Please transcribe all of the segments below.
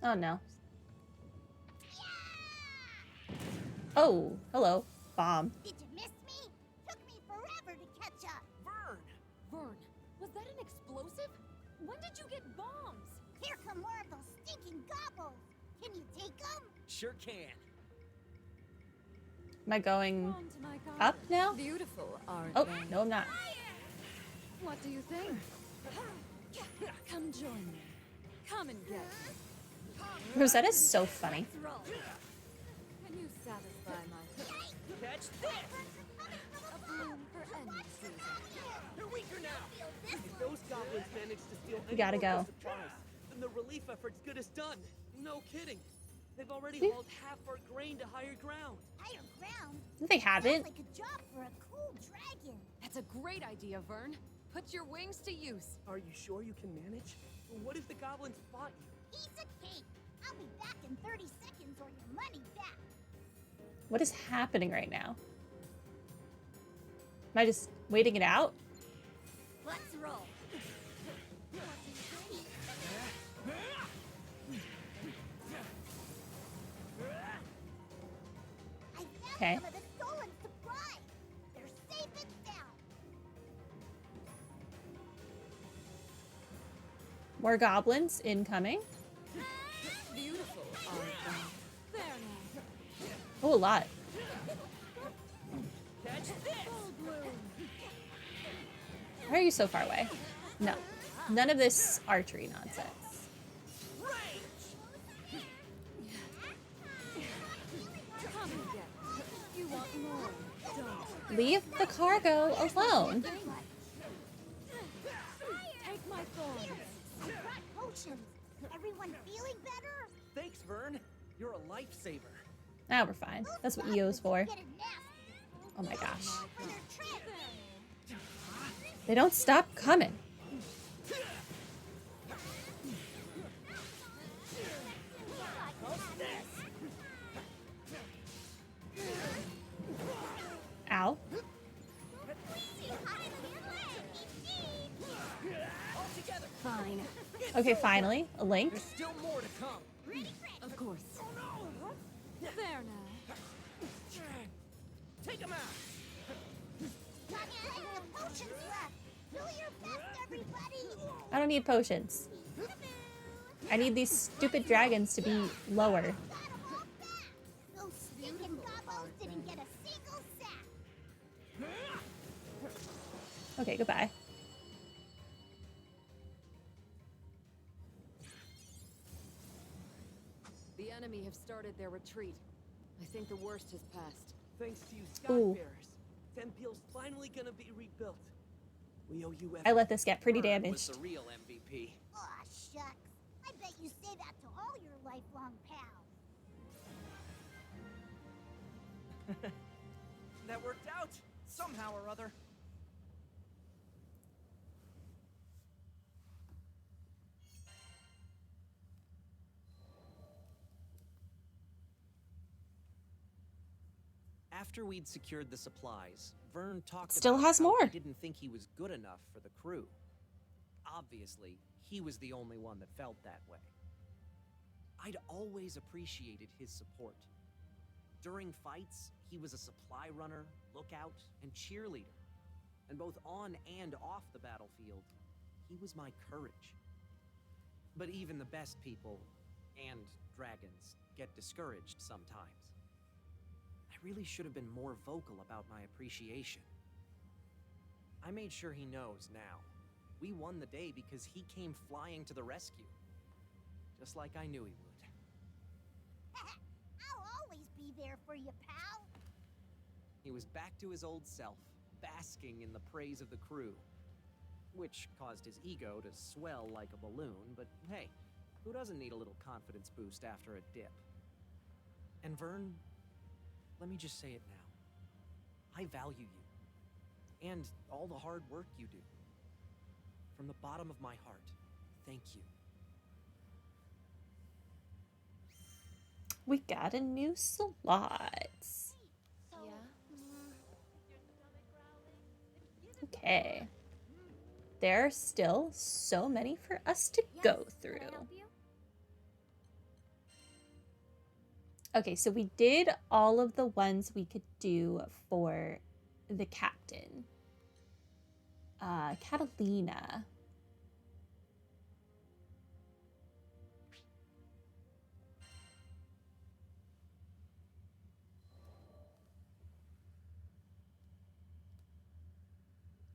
Oh no. Oh, hello. Bomb. Did you miss me? Took me forever to catch up. Vern! Vern, was that an explosive? When did you get bombs? Here come more of those stinking gobbles. Can you take them? Sure can. Am I going On to my garden. up now? Beautiful, aren't Oh, they? no I'm not. What do you think? Come join me. Come and get me. Rosetta is so funny. Let's roll. Can you satisfy my thirst? Catch this! A bloom for any season. They're weaker now! If those goblins manage to steal We any gotta more of go. the supplies, then the relief effort's good as done. No kidding. They've already See? hauled half our grain to higher ground. Higher ground? They haven't. Sounds like a job for a cool dragon. That's a great idea, Vern. Put your wings to use. Are you sure you can manage? What if the goblins spot you? Piece of cake. I'll be back in 30 seconds or your money back. What is happening right now? Am I just waiting it out? Let's roll. I Okay. found some of the stolen supplies. They're safe and sound. More goblins incoming. Beautiful, aren't they? There now. Oh, a lot. Catch this! Full bloom. Why are you so far away? No. None of this archery nonsense. Range! Come and get me. You want more, don't Leave the cargo alone. take my thorns. I brought potions. Everyone feeling better? Thanks, Vern. You're a lifesaver. Now we're fine. That's what EO's for. Get it nasty. Oh my gosh. For their trip. They don't stop coming. Ow. All together! Fine. Okay, finally. A link. There's still more to come. Of course. Oh no! There now. Take him out! Got plenty of potions left. Do your best, everybody. I don't need potions. I need these stupid dragons to be lower. Got 'em all back. Those stinking gobos didn't get a single sack. Okay, goodbye. The enemy have started their retreat. I think the worst has passed. Thanks to you Ooh. Skyfarers, Tempeel's finally gonna be rebuilt. We owe you I let this get pretty Vern was damaged. the real MVP. Aw, shucks. I bet you say that to all your lifelong pals. That worked out, somehow or other. After we'd secured the supplies, Vern talked Still about has how more. he didn't think he was good enough for the crew. Obviously, he was the only one that felt that way. I'd always appreciated his support. During fights, he was a supply runner, lookout, and cheerleader. And both on and off the battlefield, he was my courage. But even the best people, and dragons, get discouraged sometimes. I really should have been more vocal about my appreciation. I made sure he knows now. We won the day because he came flying to the rescue. Just like I knew he would. I'll always be there for you, pal. He was back to his old self, basking in the praise of the crew. Which caused his ego to swell like a balloon, but hey, who doesn't need a little confidence boost after a dip? And Vern, let me just say it now. I value you. And all the hard work you do. From the bottom of my heart, thank you. We got a new slot. Okay. There are still so many for us to go through. Okay, so we did all of the ones we could do for the captain. Katalina.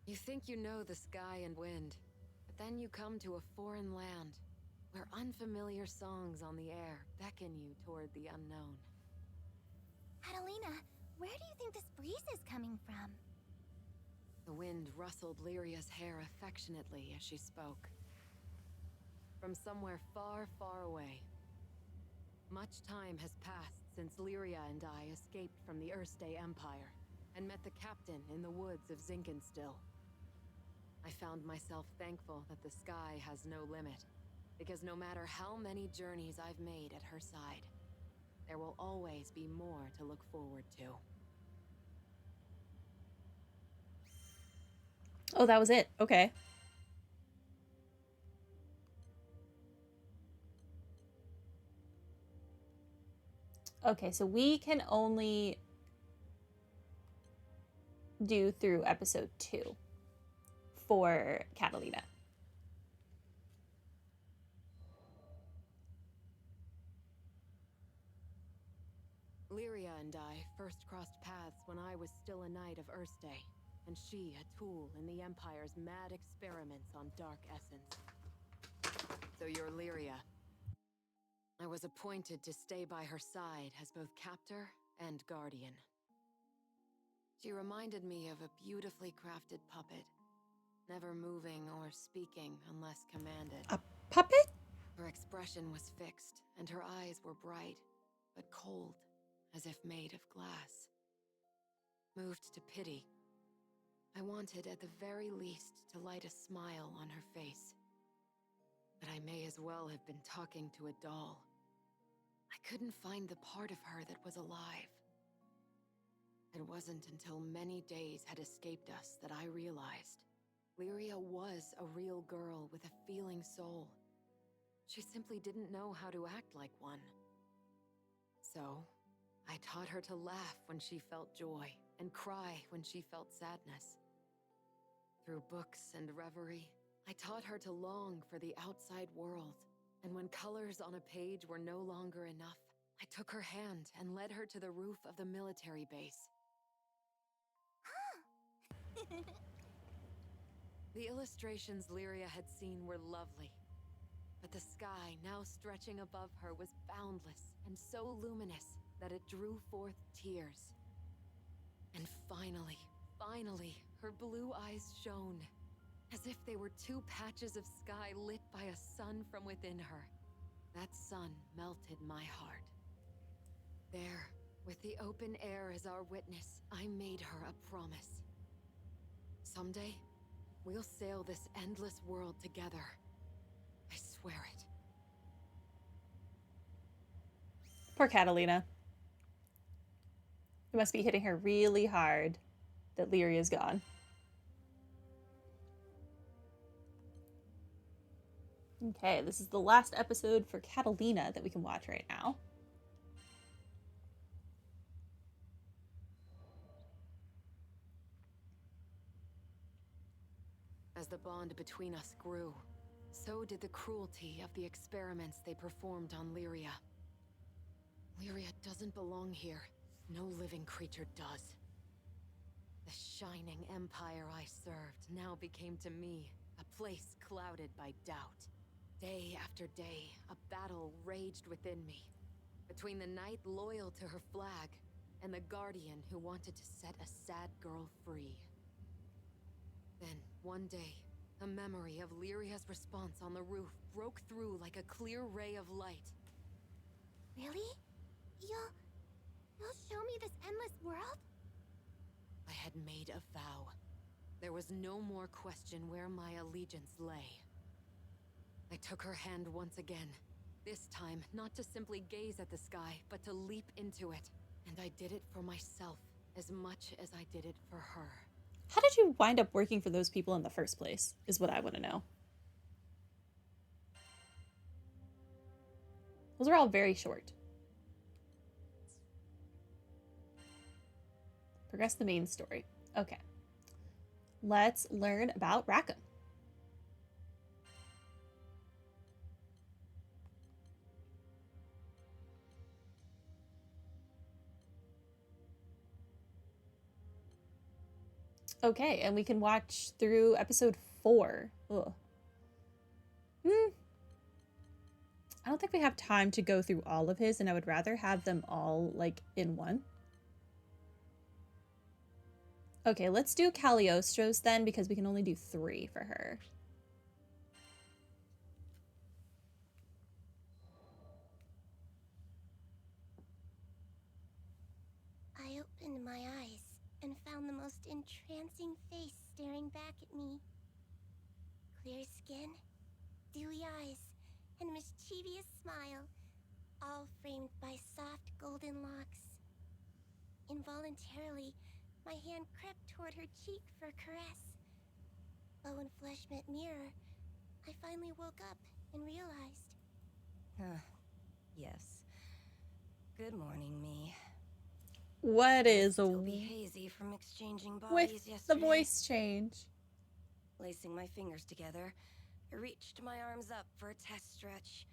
You think you know the sky and wind, but then you come to a foreign land where unfamiliar songs on the air beckon you toward the unknown. Katalina, where do you think this breeze is coming from? The wind rustled Lyria's hair affectionately as she spoke. From somewhere far, far away. Much time has passed since Lyria and I escaped from the Erste Empire and met the captain in the woods of Zinkenstill. I found myself thankful that the sky has no limit, because no matter how many journeys I've made at her side, there will always be more to look forward to. Oh, that was it. Okay. Okay, so we can only do through episode 2 for Katalina. Lyria and I first crossed paths when I was still a knight of Erste, and she a tool in the Empire's mad experiments on dark essence. So you're Lyria. I was appointed to stay by her side as both captor and guardian. She reminded me of a beautifully crafted puppet, never moving or speaking unless commanded. A puppet? Her expression was fixed, and her eyes were bright, but cold, as if made of glass. Moved to pity, I wanted at the very least to light a smile on her face. But I may as well have been talking to a doll. I couldn't find the part of her that was alive. It wasn't until many days had escaped us that I realized Lyria was a real girl with a feeling soul. She simply didn't know how to act like one. So, I taught her to laugh when she felt joy and cry when she felt sadness. Through books and reverie, I taught her to long for the outside world, and when colors on a page were no longer enough, I took her hand and led her to the roof of the military base. The illustrations Lyria had seen were lovely, but the sky now stretching above her was boundless and so luminous that it drew forth tears. And finally, her blue eyes shone, as if they were two patches of sky lit by a sun from within her. That sun melted my heart. There, with the open air as our witness, I made her a promise. Someday, we'll sail this endless world together. I swear it. Poor Katalina. It must be hitting her really hard that Lyria's gone. Okay, this is the last episode for Katalina that we can watch right now. As the bond between us grew, so did the cruelty of the experiments they performed on Lyria. Lyria doesn't belong here. No living creature does. The shining empire I served now became to me a place clouded by doubt. Day after day, a battle raged within me, between the knight loyal to her flag and the guardian who wanted to set a sad girl free. Then, one day, a memory of Lyria's response on the roof broke through like a clear ray of light. Really? You'll show me this endless world? I had made a vow. There was no more question where my allegiance lay. I took her hand once again. This time, not to simply gaze at the sky, but to leap into it. And I did it for myself as much as I did it for her. How did you wind up working for those people in the first place, is what I want to know. Those are all very short. Progress the main story. Okay. Let's learn about Rackham. Okay, and we can watch through episode 4. Ugh. I don't think we have time to go through all of his, and I would rather have them all, like, in one. Okay, let's do Cagliostro's then, because we can only do 3 for her. I opened my eyes and found the most entrancing face staring back at me. Clear skin, dewy eyes, and mischievous smile, all framed by soft golden locks. Involuntarily, my hand crept toward her cheek for a caress. But when flesh met mirror, I finally woke up and realized. Yes. Good morning, me. What is Still be hazy from exchanging with bodies yesterday. the voice change? Lacing my fingers together, I reached my arms up for a test stretch.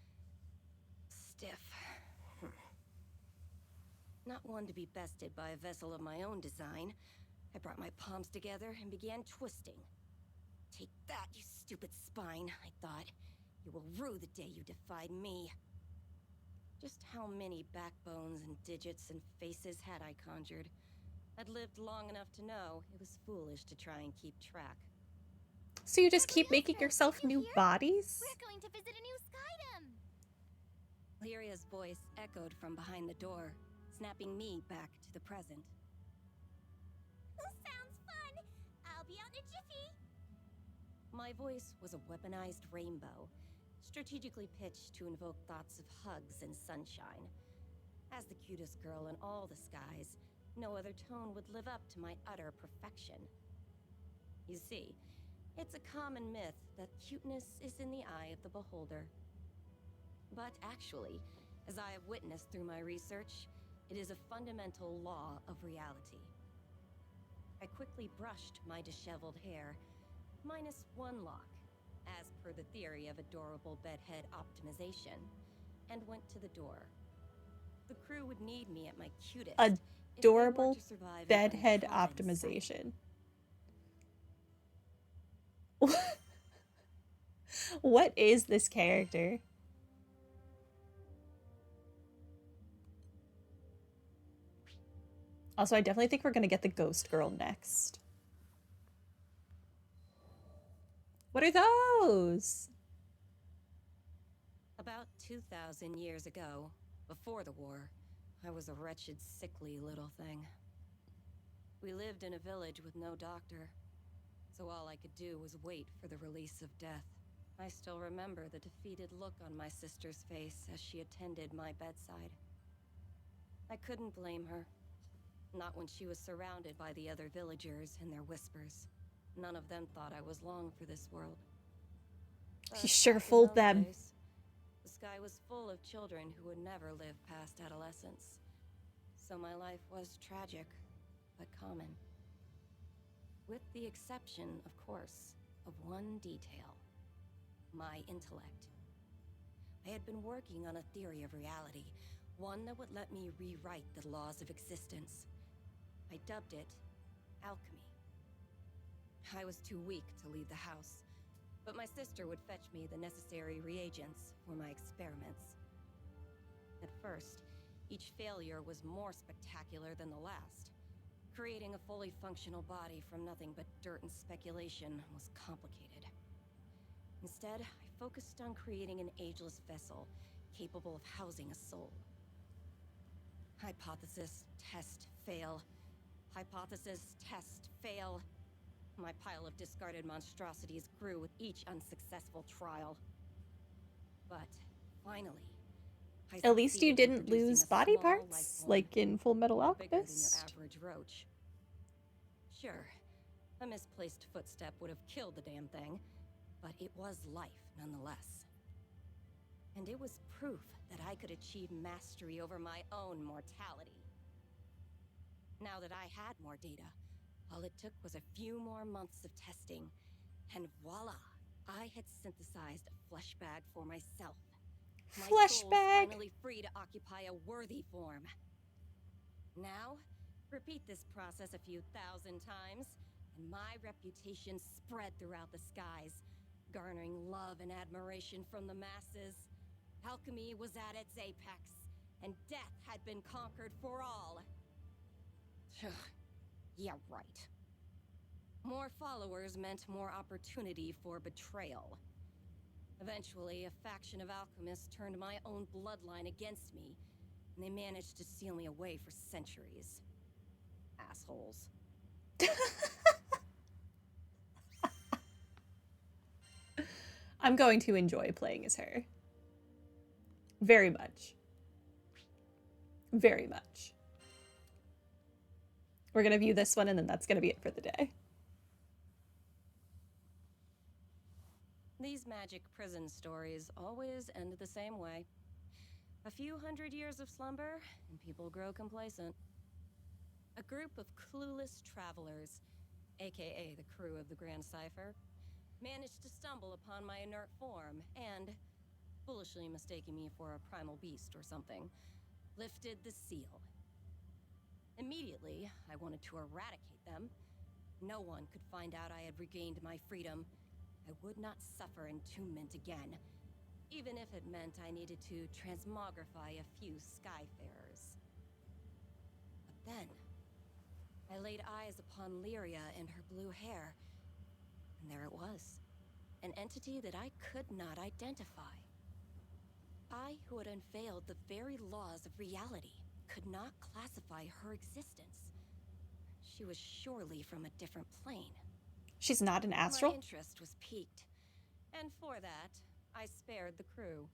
Stiff. Not one to be bested by a vessel of my own design, I brought my palms together and began twisting. Take that, you stupid spine, I thought. You will rue the day you defied me. Just how many backbones and digits and faces had I conjured? I'd lived long enough to know it was foolish to try and keep track. So you just keep making yourself new bodies? We're going to visit a new skydom! Lyria's voice echoed from behind the door, snapping me back to the present. Sounds fun! I'll be out in a jiffy! My voice was a weaponized rainbow, strategically pitched to invoke thoughts of hugs and sunshine. As the cutest girl in all the skies, no other tone would live up to my utter perfection. You see, it's a common myth that cuteness is in the eye of the beholder. But actually, as I have witnessed through my research, it is a fundamental law of reality. I quickly brushed my disheveled hair, minus one lock, as per the theory of adorable bedhead optimization, and went to the door. The crew would need me at my cutest. Adorable bedhead optimization. What is this character? Also, I definitely think we're gonna get the ghost girl next. What are those? About 2,000 years ago, before the war, I was a wretched, sickly little thing. We lived in a village with no doctor, so all I could do was wait for the release of death. I still remember the defeated look on my sister's face as she attended my bedside. I couldn't blame her. Not when she was surrounded by the other villagers and their whispers. None of them thought I was long for this world. He sure fooled them. The sky was full of children who would never live past adolescence. So my life was tragic, but common. With the exception, of course, of one detail. My intellect. I had been working on a theory of reality, one that would let me rewrite the laws of existence. I dubbed it alchemy. I was too weak to leave the house, but my sister would fetch me the necessary reagents for my experiments. At first, each failure was more spectacular than the last. Creating a fully functional body from nothing but dirt and speculation was complicated. Instead, I focused on creating an ageless vessel capable of housing a soul. Hypothesis, test, fail. Hypothesis, test, fail. My pile of discarded monstrosities grew with each unsuccessful trial. But finally, At least you didn't lose body parts, like in Full Metal Alchemist. Bigger than your average roach. Sure, a misplaced footstep would have killed the damn thing, but it was life nonetheless. And it was proof that I could achieve mastery over my own mortality. Now that I had more data, all it took was a few more months of testing, and voila, I had synthesized a flesh bag for myself. My Flesh soul was bag. finally free to occupy a worthy form. Now, repeat this process a few thousand times, and my reputation spread throughout the skies, garnering love and admiration from the masses. Alchemy was at its apex, and death had been conquered for all. Yeah, right. More followers meant more opportunity for betrayal. Eventually, a faction of alchemists turned my own bloodline against me, and they managed to seal me away for centuries. Assholes. I'm going to enjoy playing as her. Very much. Very much. We're going to view this one, and then that's going to be it for the day. These magic prison stories always end the same way. A few hundred years of slumber, and people grow complacent. A group of clueless travelers, aka the crew of the Grand Cipher, managed to stumble upon my inert form and, foolishly mistaking me for a primal beast or something, lifted the seal. Immediately, I wanted to eradicate them. No one could find out I had regained my freedom. I would not suffer entombment again, even if it meant I needed to transmogrify a few Skyfarers. But then, I laid eyes upon Lyria and her blue hair, and there it was, an entity that I could not identify. I, who had unveiled the very laws of reality, could not classify her existence. She was surely from a different plane. She's not an My astral? interest was piqued, and for that, I spared the crew.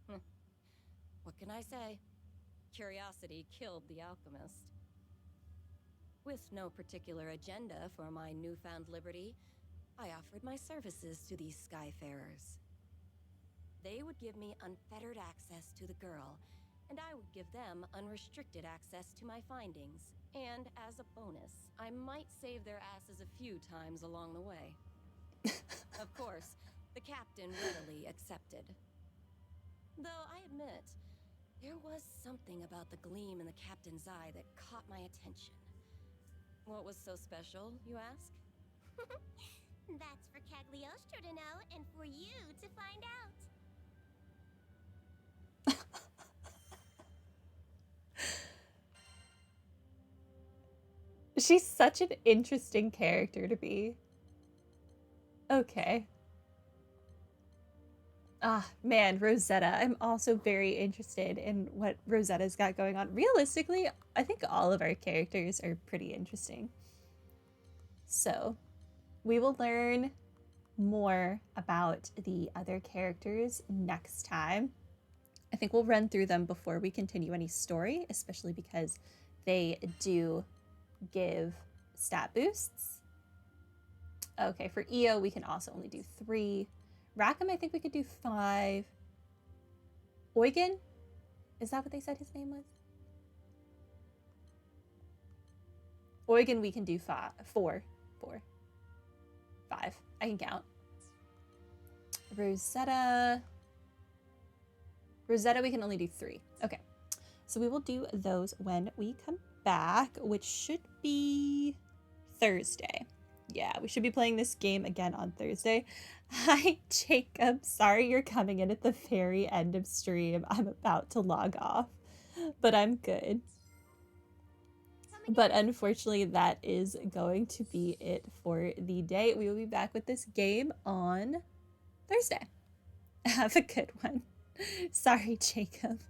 What can I say? Curiosity killed the alchemist. With no particular agenda for my newfound liberty, I offered my services to these Skyfarers. They would give me unfettered access to the girl, and I would give them unrestricted access to my findings. And as a bonus, I might save their asses a few times along the way. Of course, the captain readily accepted. Though I admit, there was something about the gleam in the captain's eye that caught my attention. What was so special, you ask? That's for Cagliostro to know and for you to find out. She's such an interesting character to be. Okay. Ah, man, Rosetta. I'm also very interested in what Rosetta's got going on. Realistically, I think all of our characters are pretty interesting. So, we will learn more about the other characters next time. I think we'll run through them before we continue any story, especially because they do give stat boosts. Okay, for EO, we can also only do 3. Rackham, I think we could do 5. Eugen? Is that what they said his name was? Eugen, we can do 4. 5. I can count. Rosetta, we can only do 3. Okay. So we will do those when we come back, which should be Thursday. Yeah, we should be playing this game again on Thursday. Hi, Jacob. Sorry you're coming in at the very end of stream. I'm about to log off, but I'm good. But unfortunately, that is going to be it for the day. We will be back with this game on Thursday. Have a good one. Sorry, Jacob.